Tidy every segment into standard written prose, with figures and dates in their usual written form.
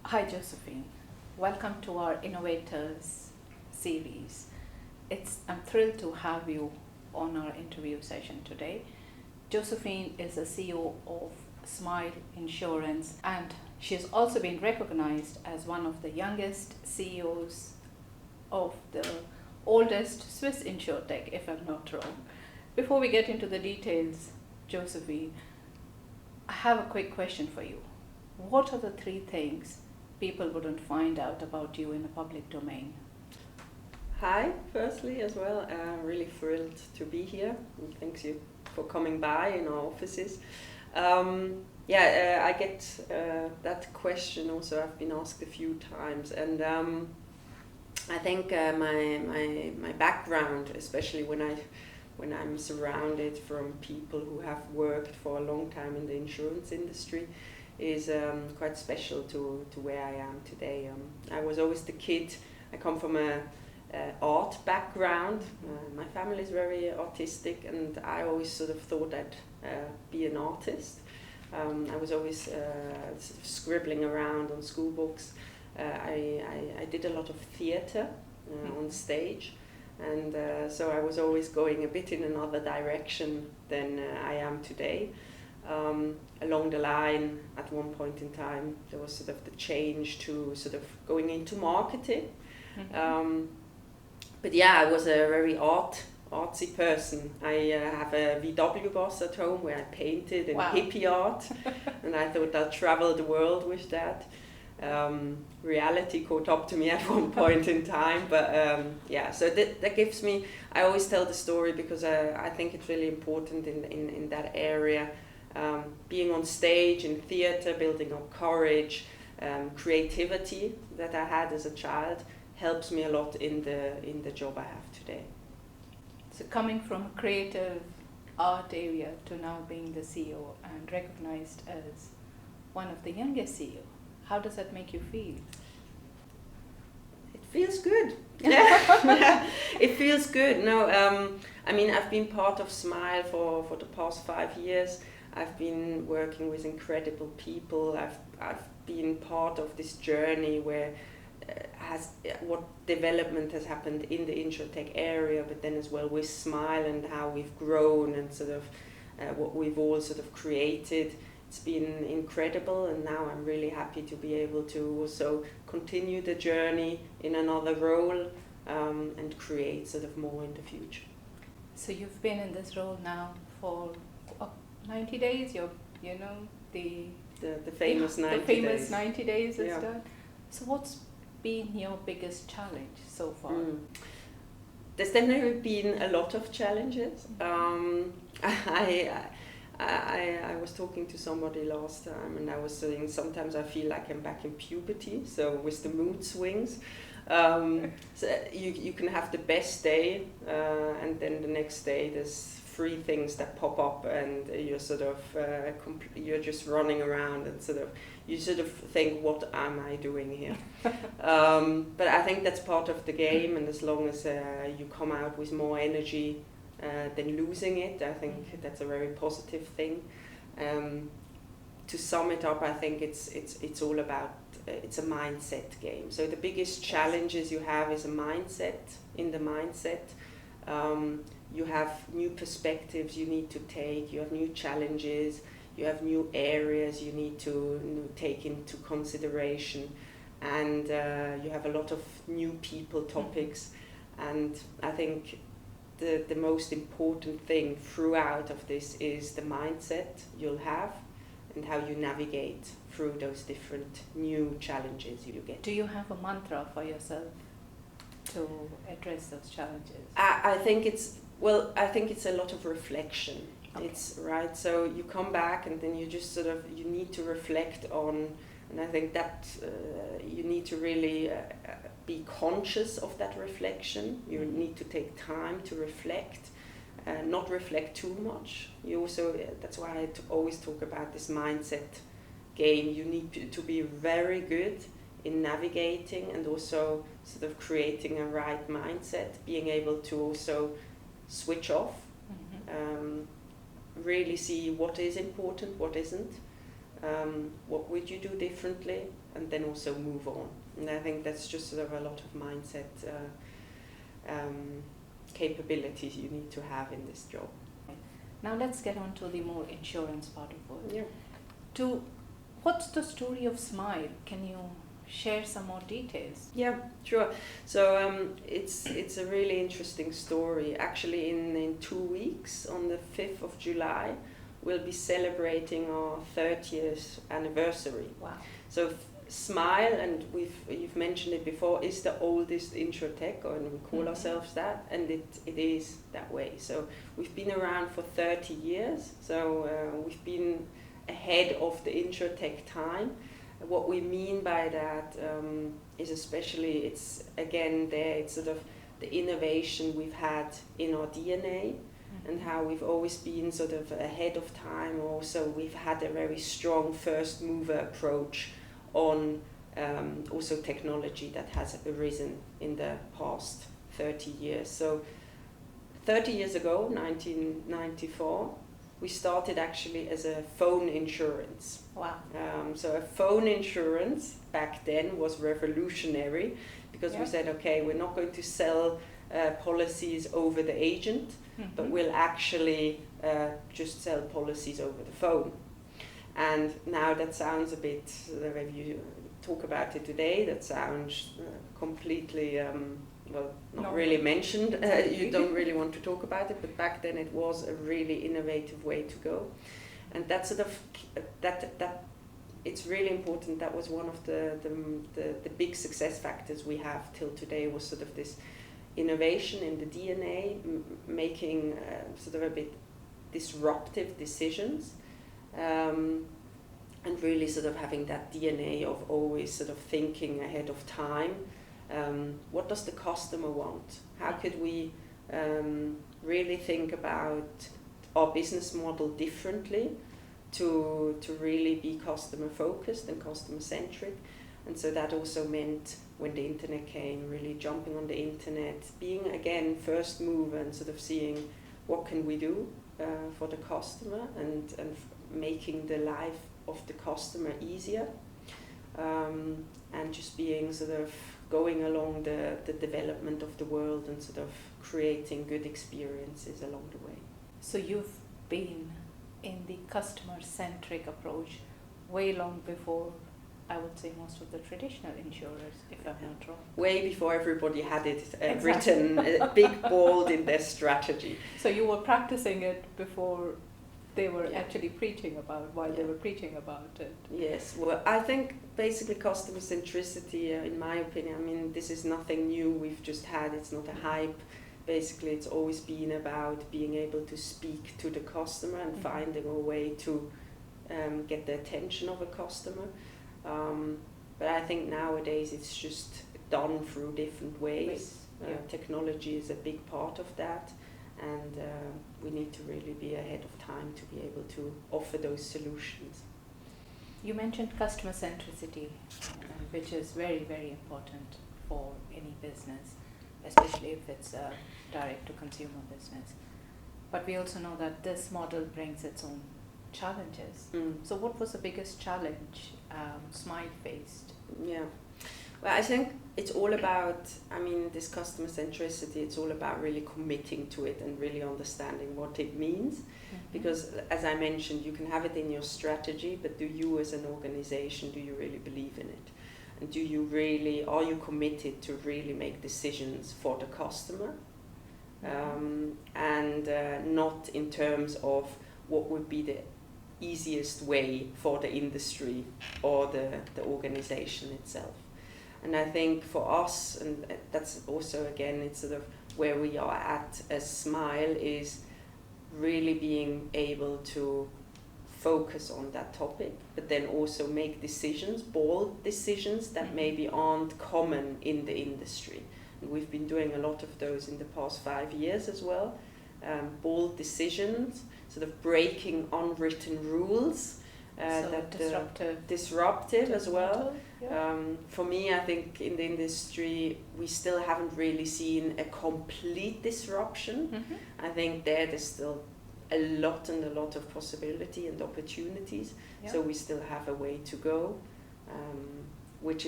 Hi Joséphine, welcome to our Innovators series. I'm thrilled to have you on our interview session today. Joséphine is the CEO of Smile Insurance, and she has also been recognized as one of the youngest CEOs of the oldest Swiss insurtech, if I'm not wrong. Before we get into the details, Joséphine, I have a quick question for you. What are the three things people wouldn't find out about you in a public domain? Hi, firstly as well. Really thrilled to be here. And thanks you for coming by in our offices. I get that question also. I've been asked a few times, and I think my background, especially when I'm surrounded from people who have worked for a long time in the insurance industry, is quite special to where I am today. I was always the kid. I come from a art background. My family is very artistic, and I always sort of thought I'd be an artist. I was always sort of scribbling around on school books. I did a lot of theatre on stage, and so I was always going a bit in another direction than I am today. Along the line, at one point in time, there was sort of the change to sort of going into marketing. But yeah, I was a very artsy person. I have a VW bus at home where I painted in hippie art, and I thought I'd travel the world with that. Reality caught up to me at one point in time, but so that gives me, I always tell the story because I think it's really important in that area. Being on stage in theatre, building up courage, creativity that I had as a child helps me a lot in the job I have today. So coming from a creative art area to now being the CEO and recognized as one of the youngest CEO, how does that make you feel? It feels good. Yeah, it feels good. No, I mean, I've been part of Smile for the past 5 years. I've been working with incredible people. I've been part of this journey where what development has happened in the insurtech area, but then as well with Smile and how we've grown and sort of what we've all sort of created. It's been incredible, and now I'm really happy to be able to also continue the journey in another role and create sort of more in the future. So you've been in this role now for 90 days. The famous 90 days. The famous 90 days is Yeah. done. So what's been your biggest challenge so far? There's definitely been a lot of challenges. I was talking to somebody last time, and I was saying sometimes I feel like I'm back in puberty, so with the mood swings. So you can have the best day, and then the next day there's 3 things that pop up, and you're sort of you're just running around, and you sort of think, what am I doing here? But I think that's part of the game, and as long as you come out with more energy than losing it, I think that's a very positive thing. To sum it up, I think it's all about it's a mindset game. So the biggest challenges you have is a mindset. In the mindset, you have new perspectives you need to take, you have new challenges, you have new areas you need to take into consideration, and you have a lot of new people topics. And I think the most important thing throughout of this is the mindset you'll have and how you navigate through those different new challenges you get. Do you have a mantra for yourself to address those challenges? I think it's a lot of reflection. Okay. It's right. So you come back, and then you just you need to reflect on, and I think that you need to really be conscious of that reflection. You need to take time to reflect, not reflect too much. You also, that's why I always talk about this mindset game. You need to be very good in navigating and also sort of creating a right mindset, being able to also switch off, really see what is important, what isn't, what would you do differently, and then also move on. And I think that's just sort of a lot of mindset capabilities you need to have in this job. Now let's get on to the more insurance part of it. Yeah. What's the story of Smile? Can you share some more details? Yeah, sure. So it's a really interesting story. Actually, in 2 weeks, on the 5th of July, we'll be celebrating our 30th anniversary. Wow. So Smile, and you've mentioned it before, is the oldest insurtech, and we call ourselves that, and it is that way. So we've been around for 30 years, so we've been ahead of the insurtech time. What we mean by that is especially, it's again there, it's sort of the innovation we've had in our DNA, and how we've always been sort of ahead of time. Also, we've had a very strong first mover approach on also technology that has arisen in the past 30 years. So 30 years ago, 1994, we started actually as a phone insurance. Wow. So a phone insurance back then was revolutionary, because we said, okay, we're not going to sell policies over the agent, but we'll actually just sell policies over the phone. And now that sounds a bit, if you talk about it today, that sounds completely, not really mentioned. You don't really want to talk about it, but back then it was a really innovative way to go. And that sort of, that it's really important. That was one of the big success factors we have till today, was sort of this innovation in the DNA, making sort of a bit disruptive decisions. And really sort of having that DNA of always sort of thinking ahead of time. What does the customer want? How could we really think about our business model differently to really be customer focused and customer centric? And so that also meant, when the internet came, really jumping on the internet, being again first mover and sort of seeing what can we do for the customer, and making the life of the customer easier, and just being sort of going along the development of the world and sort of creating good experiences along the way. So you've been in the customer-centric approach way long before, I would say, most of the traditional insurers, if I'm not wrong. Way before everybody had it written big, bold in their strategy. So you were practicing it before they were actually preaching about, while they were preaching about it. Yes, well, I think basically customer centricity, in my opinion, I mean, this is nothing new we've just had, it's not a hype. Basically, it's always been about being able to speak to the customer and finding a way to get the attention of a customer. But I think nowadays it's just done through different ways. Technology is a big part of that, and we need to really be ahead of time to be able to offer those solutions. You mentioned customer centricity, which is very, very important for any business, especially if it's a direct-to-consumer business. But we also know that this model brings its own challenges. So what was the biggest challenge Smile faced? Yeah. Well, I think it's all about, I mean, this customer centricity, it's all about really committing to it and really understanding what it means. Because, as I mentioned, you can have it in your strategy, but do you as an organization, do you really believe in it? And are you committed to really make decisions for the customer? And not in terms of what would be the easiest way for the industry or the organization itself. And I think for us, and that's also, again, it's sort of where we are at as Smile, is really being able to focus on that topic, but then also make decisions, bold decisions that maybe aren't common in the industry. And we've been doing a lot of those in the past 5 years as well. Bold decisions, sort of breaking unwritten rules. So disruptive as well. Yeah. For me, I think in the industry we still haven't really seen a complete disruption. I think there's still a lot of possibility and opportunities. Yeah. So we still have a way to go, which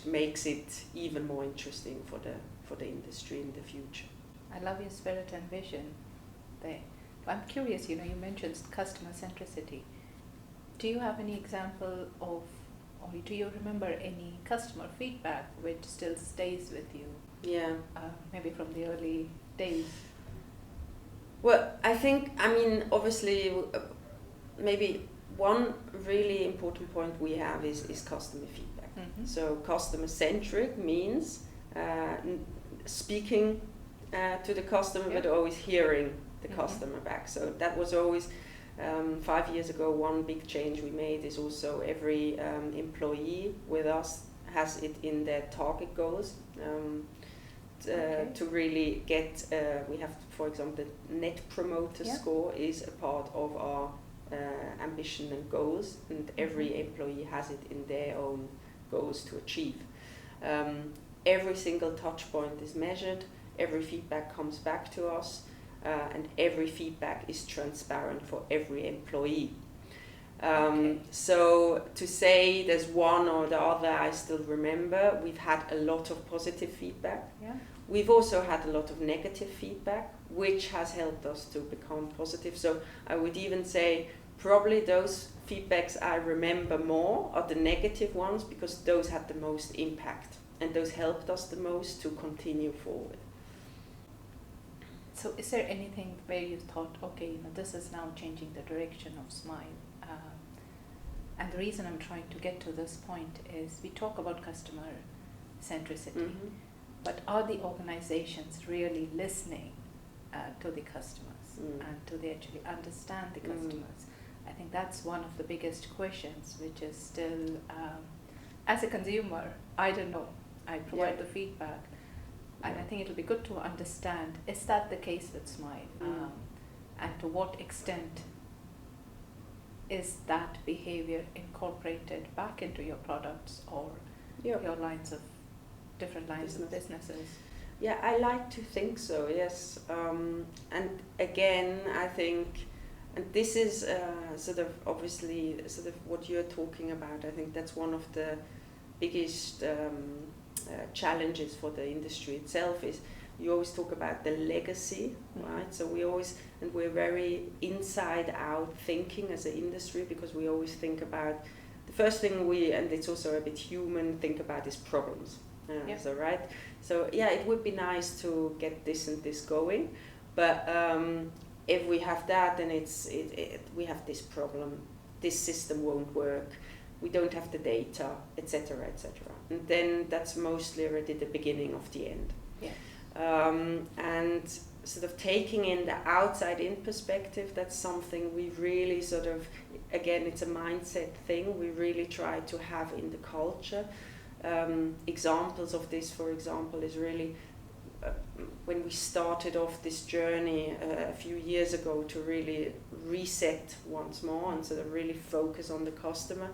makes it even more interesting for the industry in the future. I love your spirit and vision there. I'm curious, you mentioned customer centricity. Do you have any example of, or do you remember any customer feedback which still stays with you? Yeah. Maybe from the early days. Well, obviously, maybe one really important point we have is customer feedback. Mm-hmm. So customer-centric means speaking to the customer, but always hearing the customer back. So that was always, 5 years ago, one big change we made is also every employee with us has it in their target goals. To really get, we have, for example, the Net Promoter Score is a part of our ambition and goals, and every employee has it in their own goals to achieve. Every single touch point is measured, every feedback comes back to us, and every feedback is transparent for every employee. So to say there's one or the other, I still remember we've had a lot of positive feedback. Yeah. We've also had a lot of negative feedback, which has helped us to become positive. So I would even say probably those feedbacks I remember more are the negative ones, because those had the most impact and those helped us the most to continue forward. So is there anything where you thought, okay, this is now changing the direction of Smile? And the reason I'm trying to get to this point is we talk about customer centricity, but are the organizations really listening to the customers and do they actually understand the customers? I think that's one of the biggest questions, which is still, as a consumer, I don't know. I provide the feedback, and I think it'll be good to understand, is that the case with Smile? And to what extent is that behavior incorporated back into your products or your different lines of businesses? Yeah, I like to think so, yes. And again, I think, and this is obviously what you're talking about, I think that's one of the biggest challenges for the industry itself is you always talk about the legacy, right? So we're very inside out thinking as an industry, because we always think about, the first thing and it's also a bit human, think about is problems. So right, so it would be nice to get this and this going, but if we have that, then we have this problem, this system won't work, we don't have the data, etc., etc. And then that's mostly already the beginning of the end. And sort of taking in the outside in perspective, that's something we really again, it's a mindset thing, we really try to have in the culture. Examples of this, for example, is really when we started off this journey a few years ago to really reset once more and sort of really focus on the customer.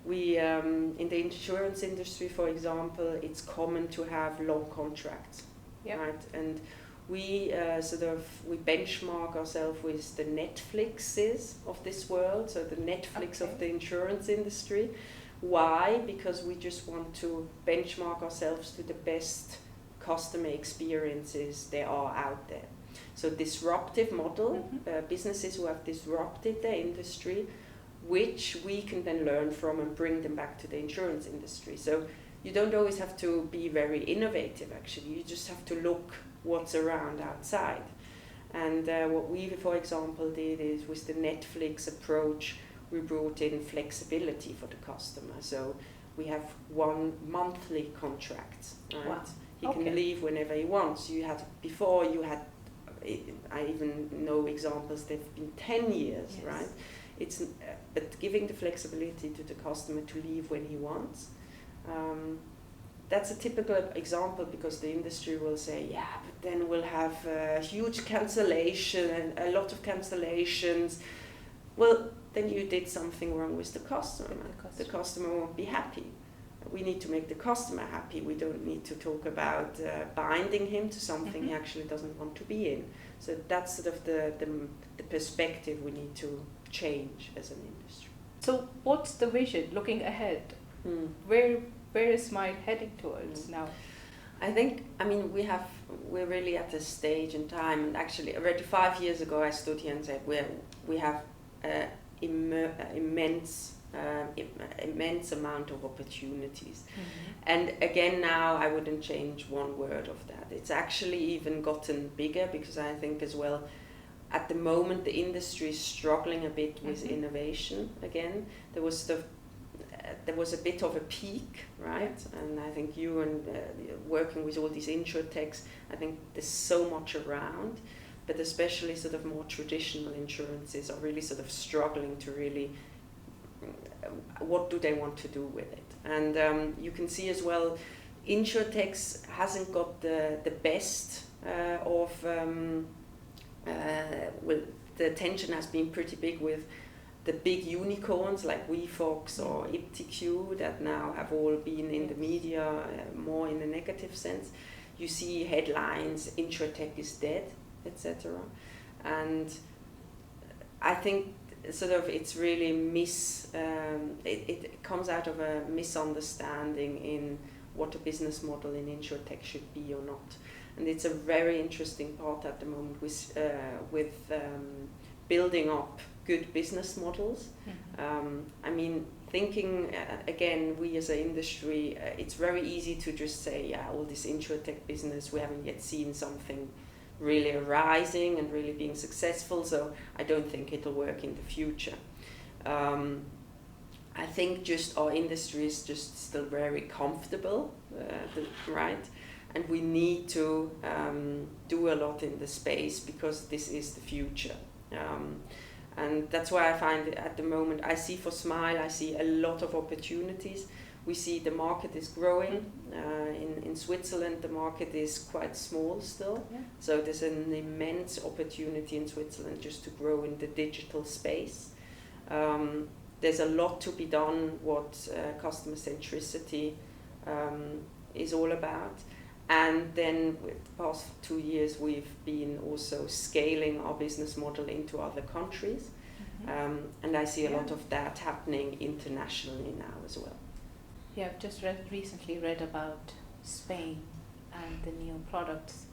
We, in the insurance industry, for example, it's common to have long contracts, right? And we we benchmark ourselves with the Netflixes of this world, so the Netflix of the insurance industry. Why? Because we just want to benchmark ourselves to the best customer experiences there are out there. So disruptive model, businesses who have disrupted their industry, which we can then learn from and bring them back to the insurance industry. So you don't always have to be very innovative, actually. You just have to look what's around outside. And what we, for example, did is with the Netflix approach, we brought in flexibility for the customer. So we have 1 monthly contract, right? Wow. He can leave whenever he wants. Before you had, I even know examples, they've been 10 years, right? It's but giving the flexibility to the customer to leave when he wants. That's a typical example, because the industry will say, but then we'll have huge cancellation and a lot of cancellations. Well, then you did something wrong with the customer. The customer won't be happy. we need to make the customer happy. We don't need to talk about binding him to something he actually doesn't want to be in. So that's sort of the perspective we need to change as an industry. So what's the vision looking ahead? Where is Smile heading towards now? I think, I mean, we're really at a stage in time, and actually already 5 years ago I stood here and said we have immense amount of opportunities. And again, now I wouldn't change one word of that. It's actually even gotten bigger, because I think as well, at the moment the industry is struggling a bit with innovation again. There was a bit of a peak, right? And I think you and working with all these insurtechs, I think there's so much around, but especially sort of more traditional insurances are really sort of struggling to really, what do they want to do with it? And you can see as well, insurtechs hasn't got the best of, well, the attention has been pretty big with the big unicorns like WeFox or iptiQ that now have all been in the media more in a negative sense. You see headlines, insurtech is dead, etc. And I think sort of it's really it comes out of a misunderstanding in what a business model in insurtech should be or not. And it's a very interesting part at the moment with building up good business models. I mean, thinking again, we as an industry, it's very easy to just say, yeah, all this insurtech business, we haven't yet seen something really arising and really being successful, so I don't think it'll work in the future. I think just our industry is just still very comfortable, right? And we need to do a lot in the space, because this is the future. And that's why I find at the moment, I see for Smile, I see a lot of opportunities. We see the market is growing. In Switzerland, the market is quite small still. Yeah. So there's an immense opportunity in Switzerland just to grow in the digital space. There's a lot to be done what customer centricity is all about. And then with the past 2 years, we've been also scaling our business model into other countries. And I see a lot of that happening internationally now as well. Yeah, I've just recently read about Spain and the new products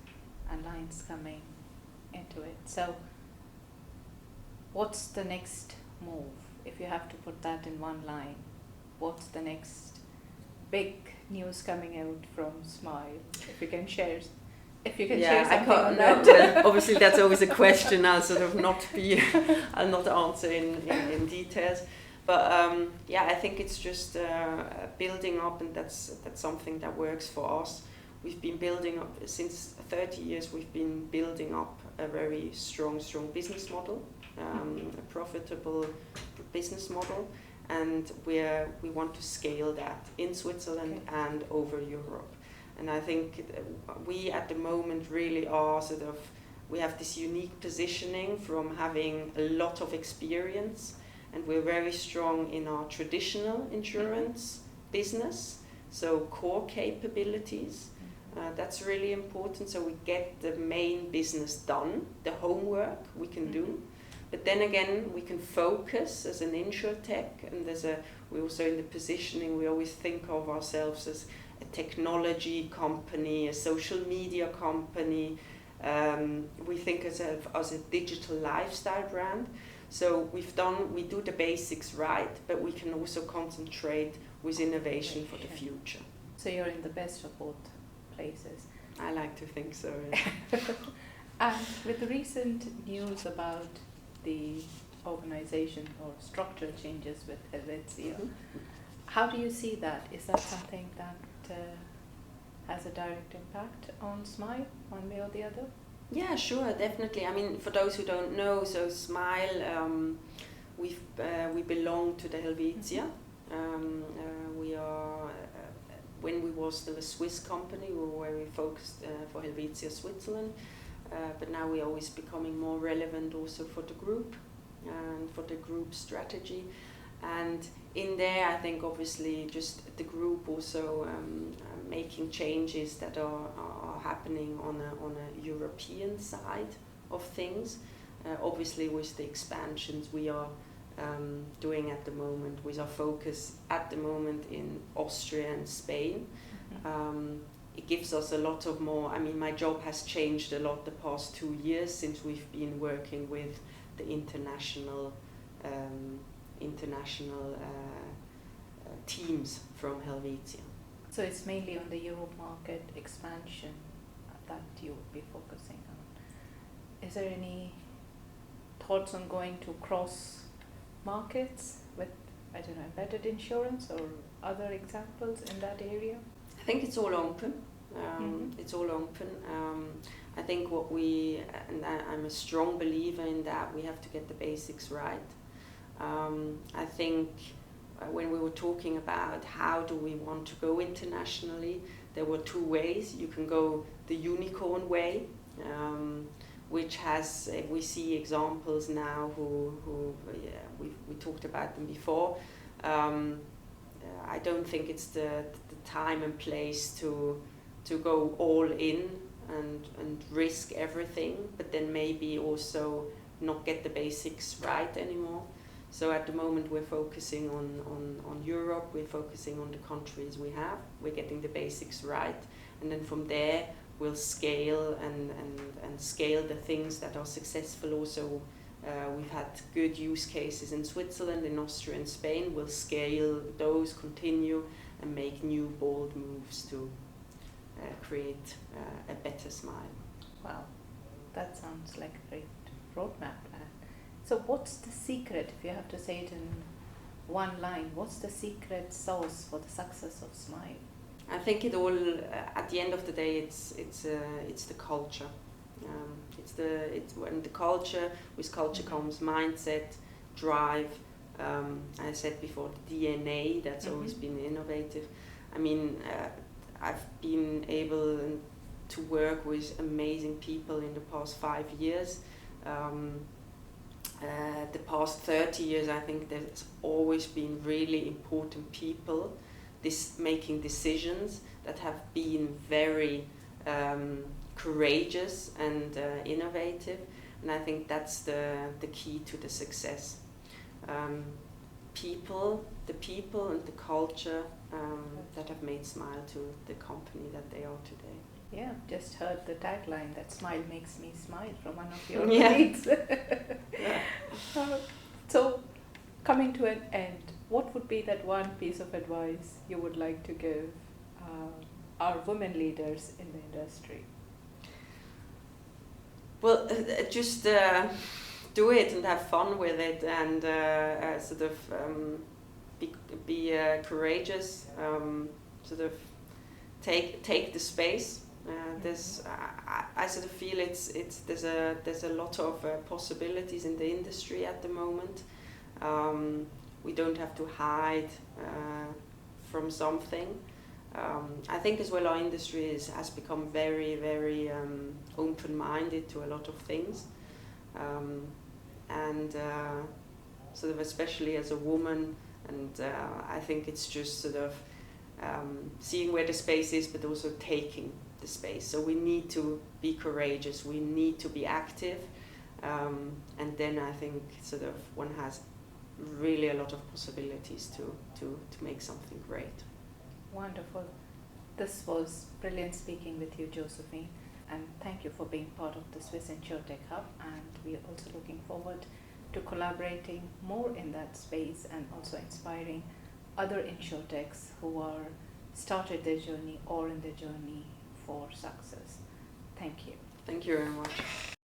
and lines coming into it. So what's the next move? If you have to put that in one line, what's the next big news coming out from Smile? If you can share something on that. Well, obviously that's always a question. I'll sort of I'll not answer in details. But I think it's just building up, and that's something that works for us. We've been building up since 30 years. We've been building up a very strong business model, a profitable business model, and we want to scale that in Switzerland and over Europe. And I think we at the moment really are we have this unique positioning from having a lot of experience, and we're very strong in our traditional insurance business, so core capabilities. That's really important, so we get the main business done, the homework we can do. But then again, we can focus as an insurtech, and we also in the positioning, we always think of ourselves as a technology company, a social media company. We think as a digital lifestyle brand. So we do the basics right, but we can also concentrate with innovation for the future. So you're in the best of both places. I like to think so. Yeah. And with the recent news about the organization or structural changes with Helvetia, how do you see that? Is that something that has a direct impact on Smile, one way or the other? Yeah, sure, definitely. I mean, for those who don't know, so Smile, we belong to the Helvetia. We are, when we were still a Swiss company, we were very focused for Helvetia Switzerland. But now we're always becoming more relevant also for the group and for the group strategy. And in there, I think obviously just the group also making changes that are happening on a European side of things. Obviously, with the expansions we are doing at the moment, with our focus at the moment in Austria and Spain. It gives us a lot of more. I mean, my job has changed a lot the past 2 years since we've been working with the international teams from Helvetia. So it's mainly on the Europe market expansion that you would be focusing on. Is there any thoughts on going to cross markets with, I don't know, embedded insurance or other examples in that area? I think it's all open. It's all open. I think I'm a strong believer in that, we have to get the basics right. I think when we were talking about how do we want to go internationally, there were 2 ways. You can go the unicorn way, which has, we see examples now we talked about them before. I don't think it's the time and place to go all in and risk everything, but then maybe also not get the basics right anymore. So at the moment we're focusing on Europe, we're focusing on the countries we have, we're getting the basics right, and then from there we'll scale and scale the things that are successful also. We've had good use cases in Switzerland, in Austria and Spain. We'll scale those, continue, and make new bold moves to create a better smile. Wow, that sounds like a great roadmap. So what's the secret, if you have to say it in one line, what's the secret sauce for the success of Smile? I think it all, at the end of the day, it's the culture. When the culture, with culture comes mindset, drive. I said before, the DNA that's always been innovative. I mean, I've been able to work with amazing people in the past 5 years. The past 30 years, I think there's always been really important people making decisions that have been very courageous and innovative, and I think that's the key to the success. The people and the culture that have made Smile to the company that they are today. Yeah, just heard the tagline that Smile makes me smile from one of your colleagues. So, coming to an end, what would be that one piece of advice you would like to give our women leaders in the industry? Well, just do it and have fun with it, and sort of be courageous. Sort of take the space. I sort of feel there's a lot of possibilities in the industry at the moment. We don't have to hide from something. I think as well our industry has become very, very open-minded to a lot of things, and sort of especially as a woman, and I think it's just sort of seeing where the space is, but also taking the space. So we need to be courageous, we need to be active, and then I think sort of one has really a lot of possibilities to make something great. Wonderful. This was brilliant speaking with you, Joséphine, and thank you for being part of the Swiss InsurTech Hub, and we are also looking forward to collaborating more in that space and also inspiring other InsurTechs who are started their journey or in their journey for success. Thank you. Thank you very much.